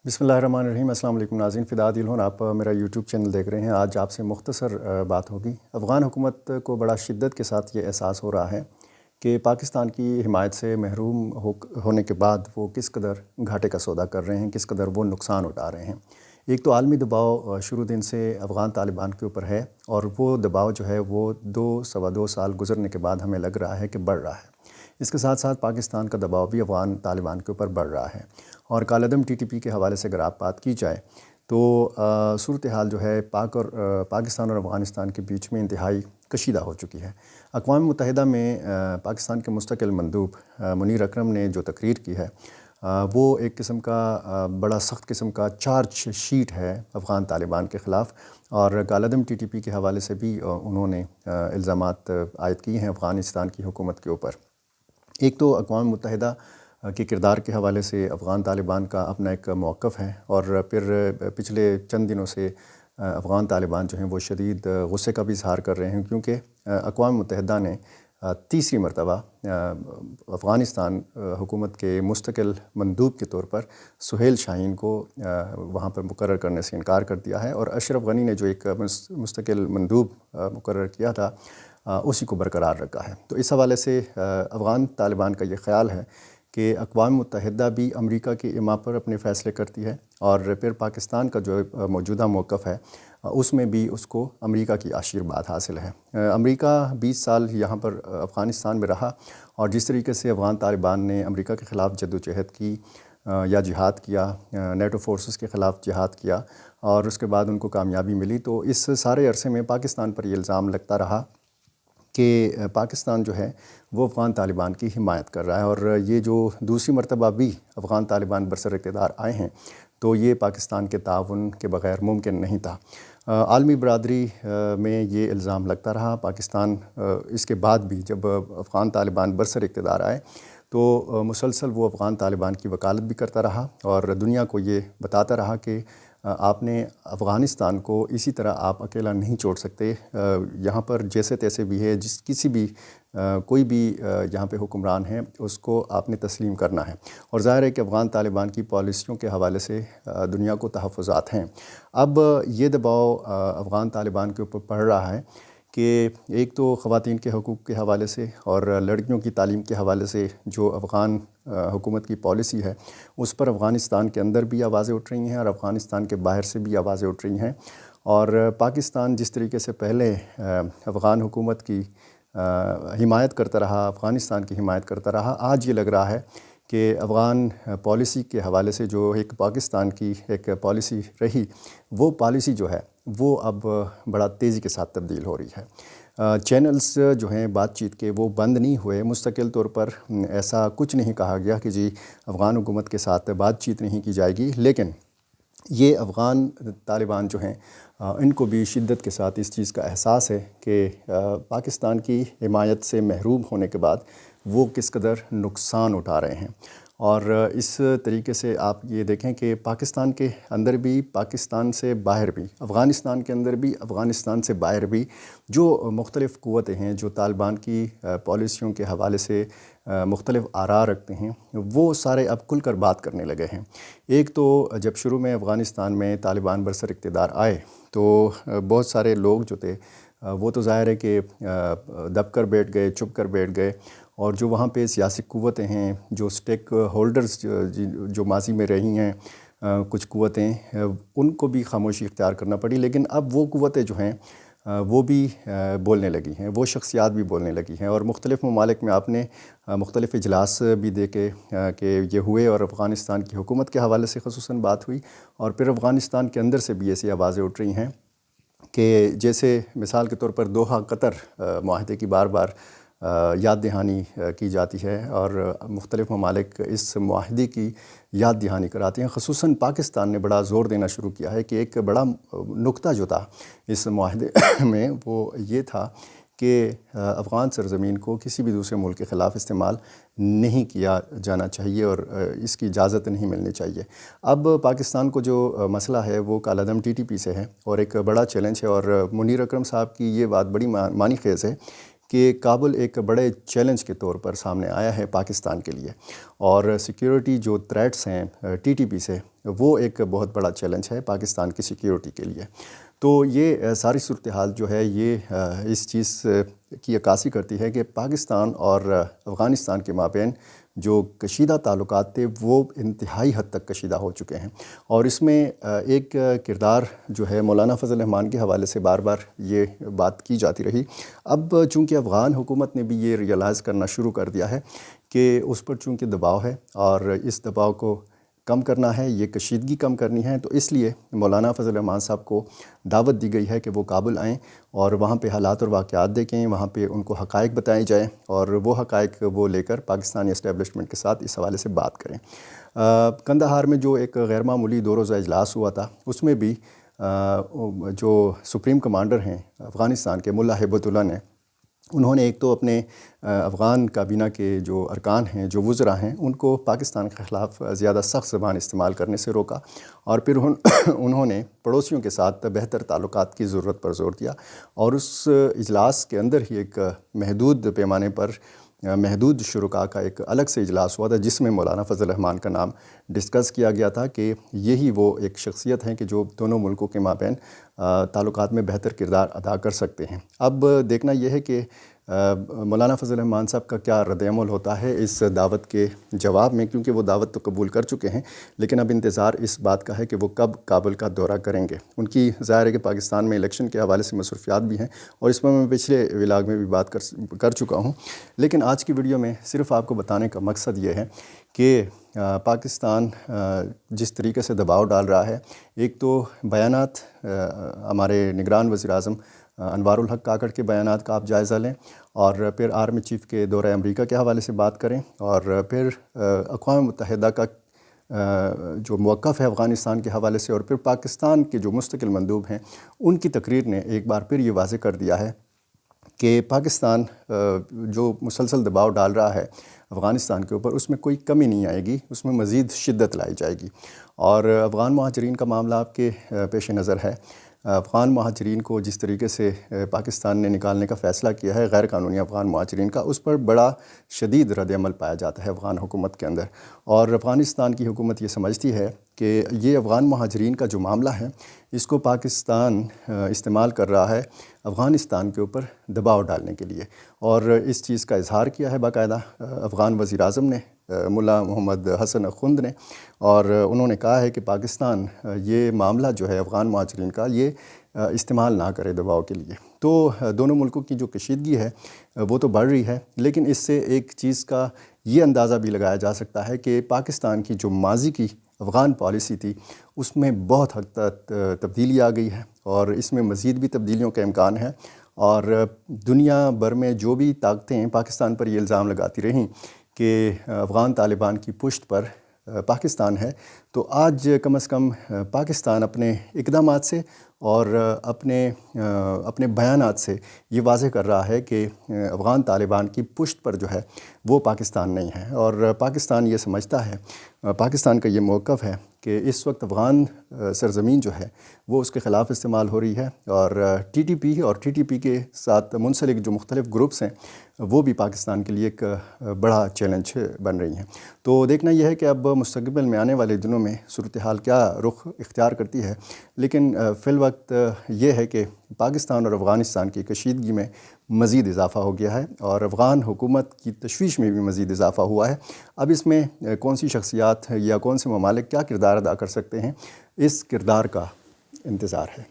बिस्मिल्लाहिर्रहमानिर्रहीम। अस्सलाम वालेकुम नाज़रीन, फ़िदा दिल हूँ। आप मेरा यूट्यूब चैनल देख रहे हैं। आज आपसे मुख्तसर बात होगी। अफ़गान हुकूमत को बड़ा शिद्दत के साथ ये एहसास हो रहा है कि पाकिस्तान की हिमायत से महरूम होने के बाद वो किस कदर घाटे का सौदा कर रहे हैं, किस कदर वो नुकसान उठा रहे हैं। एक तो आलमी दबाव शुरू दिन से अफ़गान तालिबान के ऊपर है, और वो दबाव जो है वो सवा दो साल गुजरने के बाद हमें लग रहा है कि बढ़ रहा है। इसके साथ साथ पाकिस्तान का दबाव भी अफ़गान तालिबान के ऊपर बढ़ रहा है। और कालअदम TTP के हवाले से अगर आप बात की जाए तो सूरत हाल जो है पाकिस्तान और अफ़गानिस्तान के बीच में इंतहाई कशीदा हो चुकी है। अक़वाम मुत्तहिदा में पाकिस्तान के मुस्तकिल मंदूब मुनीर अकरम ने जो तकरीर की है, वो एक किस्म का बड़ा सख्त किस्म का चार्ज शीट है अफ़गान तालिबान के ख़िलाफ़। और कालअदम TTP के हवाले से भी उन्होंने इल्ज़ामात आयद किए हैं अफ़गानिस्तान की हुकूमत के ऊपर। एक तो अक़वाम मुत्तहिदा के किरदार के हवाले से अफ़गान तालिबान का अपना एक मौक़िफ़ है, और फिर पिछले चंद दिनों से अफ़गान तालिबान जो हैं वो शदीद गुस्से का भी इज़हार कर रहे हैं, क्योंकि अक़वाम मुत्तहिदा ने तीसरी मरतबा अफ़गानिस्तान हुकूमत के मुस्तकिल मंदूब के तौर पर सुहेल शाहीन को वहाँ पर मुकर्रर करने से इनकार कर दिया है, और अशरफ गनी ने जो एक मुस्तकिल मंदूब मुकर्रर किया था उसी को बरकरार रखा है। तो इस हवाले से अफ़गान तालिबान का ये ख़्याल है कि अक़वाम मुत्तहिदा भी अमरीका की इमा पर अपने फ़ैसले करती है, और फिर पाकिस्तान का जो मौजूदा मौक़िफ़ है उसमें भी उसको अमरीका की आशीर्वाद हासिल है। अमरीका 20 साल यहाँ पर अफ़गानिस्तान में रहा, और जिस तरीके से अफ़गान तालिबान ने अमरीका के ख़िलाफ़ जद्दोजहद की या जिहाद किया, नेटो फोर्सेस के ख़िलाफ़ जिहाद किया, और उसके बाद उनको कामयाबी मिली, तो इस सारे अरसे में पाकिस्तान पर ये इल्ज़ाम लगता रहा कि पाकिस्तान जो है वो अफ़गान तालिबान की हिमायत कर रहा है। और ये जो दूसरी मरतबा भी अफ़गान तालिबान बरसर इक़्तिदार आए हैं, तो ये पाकिस्तान के ताउन के बग़ैर मुमकिन नहीं था। आलमी बरादरी में ये इल्ज़ाम लगता रहा। पाकिस्तान इसके बाद भी जब अफ़गान तालिबान बरसर इक़्तिदार आए तो मुसलसल वो अफ़गान तालिबान की वकालत भी करता रहा, और दुनिया को ये बताता रहा कि आपने अफ़गानिस्तान को इसी तरह आप अकेला नहीं छोड़ सकते। यहाँ पर जैसे तैसे भी है, किसी भी कोई भी यहाँ पे हुक्मरान है उसको आपने तस्लीम करना है। और ज़ाहिर है कि अफ़गान तालिबान की पॉलिसियों के हवाले से दुनिया को तहफ़्फ़ुज़ात हैं। अब ये दबाव अफ़गान तालिबान के ऊपर पड़ रहा है कि एक तो ख़वातीन के हकूक़ के हवाले से और लड़कियों की तालीम के हवाले से जो अफ़गान हुकूमत की पॉलिसी है, उस पर अफ़गानिस्तान के अंदर भी आवाज़ें उठ रही हैं और अफ़गानिस्तान के बाहर से भी आवाज़ें उठ रही हैं। और पाकिस्तान जिस तरीके से पहले अफ़गान हुकूमत की हिमायत करता रहा, अफ़गानिस्तान की हिमायत करता रहा, आज ये लग रहा है कि अफ़गान पॉलिसी के हवाले से जो एक पाकिस्तान की एक पॉलिसी रही, वो पॉलिसी जो है वो अब बड़ा तेज़ी के साथ तब्दील हो रही है। चैनल्स जो हैं बातचीत के वो बंद नहीं हुए। मुस्तकिल तौर पर ऐसा कुछ नहीं कहा गया कि जी अफ़गान हुकूमत के साथ बातचीत नहीं की जाएगी, लेकिन ये अफ़गान तालिबान जो हैं इनको भी शिद्दत के साथ इस चीज़ का एहसास है कि पाकिस्तान की हिमायत से महरूम होने के बाद वो किस कदर नुकसान उठा रहे हैं। और इस तरीके से आप ये देखें कि पाकिस्तान के अंदर भी, पाकिस्तान से बाहर भी, अफ़गानिस्तान के अंदर भी, अफ़गानिस्तान से बाहर भी जो मुख्तलिफ़ क़ुव्वतें हैं जो तालिबान की पॉलिसियों के हवाले से मुख्तलिफ़ आरा रखते हैं, वो सारे अब खुल कर बात करने लगे हैं। एक तो जब शुरू में अफ़गानिस्तान में तालिबान बरसर इक़्तिदार आए तो बहुत सारे लोग जो थे वो तो ज़ाहिर है कि दब कर बैठ गए, चुप कर बैठ गए। और जो वहाँ पे सियासी क़ुव्वतें हैं, जो स्टेक होल्डर्स जो माज़ी में रही हैं कुछ क़ुव्वतें, उनको भी खामोशी इख्तियार करना पड़ी। लेकिन अब वो क़ुव्वतें जो हैं वो भी बोलने लगी हैं, वो शख्सियात भी बोलने लगी हैं। और मुख्तलिफ़ ममालिक में आपने मुख्तलिफ़ इजलास भी देखे कि ये हुए, और अफ़गानिस्तान की हुकूमत के हवाले से ख़ुसूसन बात हुई। और फिर अफ़गानिस्तान के अंदर से भी ऐसी आवाज़ें उठ रही हैं कि जैसे मिसाल के तौर पर दोहा कतर मुआहदे की बार बार याद दहानी की जाती है, और मुख्तलिफ़ ममालिक इस मुआहदे की याद दहानी कराते हैं। ख़ुसूसन पाकिस्तान ने बड़ा ज़ोर देना शुरू किया है कि एक बड़ा नुक्ता जो था इस मुआहदे में वो ये था कि अफ़गान सरज़मीन को किसी भी दूसरे मुल्क के ख़िलाफ़ इस्तेमाल नहीं किया जाना चाहिए, और इसकी इजाज़त नहीं मिलनी चाहिए। अब पाकिस्तान को जो मसला है वो कालादम TTP से है, और एक बड़ा चैलेंज है। और मुनीर अकरम साहब की ये बात बड़ी मानी खेज़ है कि काबुल एक बड़े चैलेंज के तौर पर सामने आया है पाकिस्तान के लिए, और सिक्योरिटी जो थ्रेट्स हैं TTP से وہ ایک بہت بڑا چیلنج ہے پاکستان کی سیکیورٹی کے لیے۔ تو یہ ساری صورتحال جو ہے یہ اس چیز کی عکاسی کرتی ہے کہ پاکستان اور افغانستان کے مابین جو کشیدہ تعلقات تھے وہ انتہائی حد تک کشیدہ ہو چکے ہیں، اور اس میں ایک کردار جو ہے مولانا فضل الرحمان کے حوالے سے بار بار یہ بات کی جاتی رہی۔ اب چونکہ افغان حکومت نے بھی یہ ریئلائز کرنا شروع کر دیا ہے کہ اس پر چونکہ دباؤ ہے اور اس دباؤ کو کم کرنا ہے، یہ کشیدگی کم کرنی ہے، تو اس لیے مولانا فضل الرحمان صاحب کو دعوت دی گئی ہے کہ وہ کابل آئیں اور وہاں پہ حالات اور واقعات دیکھیں، وہاں پہ ان کو حقائق بتائے جائیں اور وہ حقائق وہ لے کر پاکستانی اسٹیبلشمنٹ کے ساتھ اس حوالے سے بات کریں۔ قندھار میں جو ایک غیر معمولی 2 روزہ اجلاس ہوا تھا، اس میں بھی جو سپریم کمانڈر ہیں افغانستان کے ملا ہیبت اللہ نے، انہوں نے ایک تو اپنے افغان کابینہ کے جو ارکان ہیں، جو وزراء ہیں، ان کو پاکستان کے خلاف زیادہ سخت زبان استعمال کرنے سے روکا، اور پھر انہوں نے پڑوسیوں کے ساتھ بہتر تعلقات کی ضرورت پر زور دیا، اور اس اجلاس کے اندر ہی ایک محدود پیمانے پر محدود شرکاء کا ایک الگ سے اجلاس ہوا تھا، جس میں مولانا فضل الرحمان کا نام ڈسکس کیا گیا تھا کہ یہی وہ ایک شخصیت ہیں کہ جو دونوں ملکوں کے مابین تعلقات میں بہتر کردار ادا کر سکتے ہیں۔ اب دیکھنا یہ ہے کہ مولانا فضل الرحمان صاحب کا کیا رد عمل ہوتا ہے اس دعوت کے جواب میں، کیونکہ وہ دعوت تو قبول کر چکے ہیں، لیکن اب انتظار اس بات کا ہے کہ وہ کب کابل کا دورہ کریں گے۔ ان کی ظاہر ہے کہ پاکستان میں الیکشن کے حوالے سے مصروفیات بھی ہیں، اور اس میں پچھلے ولاگ میں بھی بات کر چکا ہوں، لیکن آج کی ویڈیو میں صرف آپ کو بتانے کا مقصد یہ ہے کہ پاکستان جس طریقے سے دباؤ ڈال رہا ہے، ایک تو بیانات ہمارے نگران وزیر اعظم انوار الحق کاکڑ کے بیانات کا آپ جائزہ لیں، اور پھر آرمی چیف کے دورہ امریکہ کے حوالے سے بات کریں، اور پھر اقوام متحدہ کا جو موقف ہے افغانستان کے حوالے سے، اور پھر پاکستان کے جو مستقل مندوب ہیں ان کی تقریر نے ایک بار پھر یہ واضح کر دیا ہے کہ پاکستان جو مسلسل دباؤ ڈال رہا ہے افغانستان کے اوپر، اس میں کوئی کمی نہیں آئے گی، اس میں مزید شدت لائی جائے گی۔ اور افغان مہاجرین کا معاملہ آپ کے پیش نظر ہے۔ افغان مہاجرین کو جس طریقے سے پاکستان نے نکالنے کا فیصلہ کیا ہے غیر قانونی افغان مہاجرین کا، اس پر بڑا شدید رد عمل پایا جاتا ہے افغان حکومت کے اندر، اور افغانستان کی حکومت یہ سمجھتی ہے کہ یہ افغان مہاجرین کا جو معاملہ ہے اس کو پاکستان استعمال کر رہا ہے افغانستان کے اوپر دباؤ ڈالنے کے لیے، اور اس چیز کا اظہار کیا ہے باقاعدہ افغان وزیر اعظم نے، ملا محمد حسن اخوند نے، اور انہوں نے کہا ہے کہ پاکستان یہ معاملہ جو ہے افغان مہاجرین کا یہ استعمال نہ کرے دباؤ کے لیے۔ تو دونوں ملکوں کی جو کشیدگی ہے وہ تو بڑھ رہی ہے، لیکن اس سے ایک چیز کا یہ اندازہ بھی لگایا جا سکتا ہے کہ پاکستان کی جو ماضی کی افغان پالیسی تھی اس میں بہت حد تک تبدیلی آ گئی ہے، اور اس میں مزید بھی تبدیلیوں کا امکان ہے، اور دنیا بھر میں جو بھی طاقتیں پاکستان پر یہ الزام لگاتی رہیں کہ افغان طالبان کی پشت پر پاکستان ہے، تو آج کم از کم پاکستان اپنے اقدامات سے اور اپنے بیانات سے یہ واضح کر رہا ہے کہ افغان طالبان کی پشت پر جو ہے وہ پاکستان نہیں ہے، اور پاکستان یہ سمجھتا ہے، پاکستان کا یہ موقف ہے کہ اس وقت افغان سرزمین جو ہے وہ اس کے خلاف استعمال ہو رہی ہے، اور ٹی ٹی پی اور ٹی ٹی پی کے ساتھ منسلک جو مختلف گروپس ہیں وہ بھی پاکستان کے لیے ایک بڑا چیلنج بن رہی ہیں۔ تو دیکھنا یہ ہے کہ اب مستقبل میں آنے والے دنوں میں صورتحال کیا رخ اختیار کرتی ہے، لیکن فی الوقت یہ ہے کہ پاکستان اور افغانستان کی کشیدگی میں مزید اضافہ ہو گیا ہے، اور افغان حکومت کی تشویش میں بھی مزید اضافہ ہوا ہے۔ اب اس میں کون سی شخصیات یا کون سے ممالک کیا کردار ادا کر سکتے ہیں، اس کردار کا انتظار ہے۔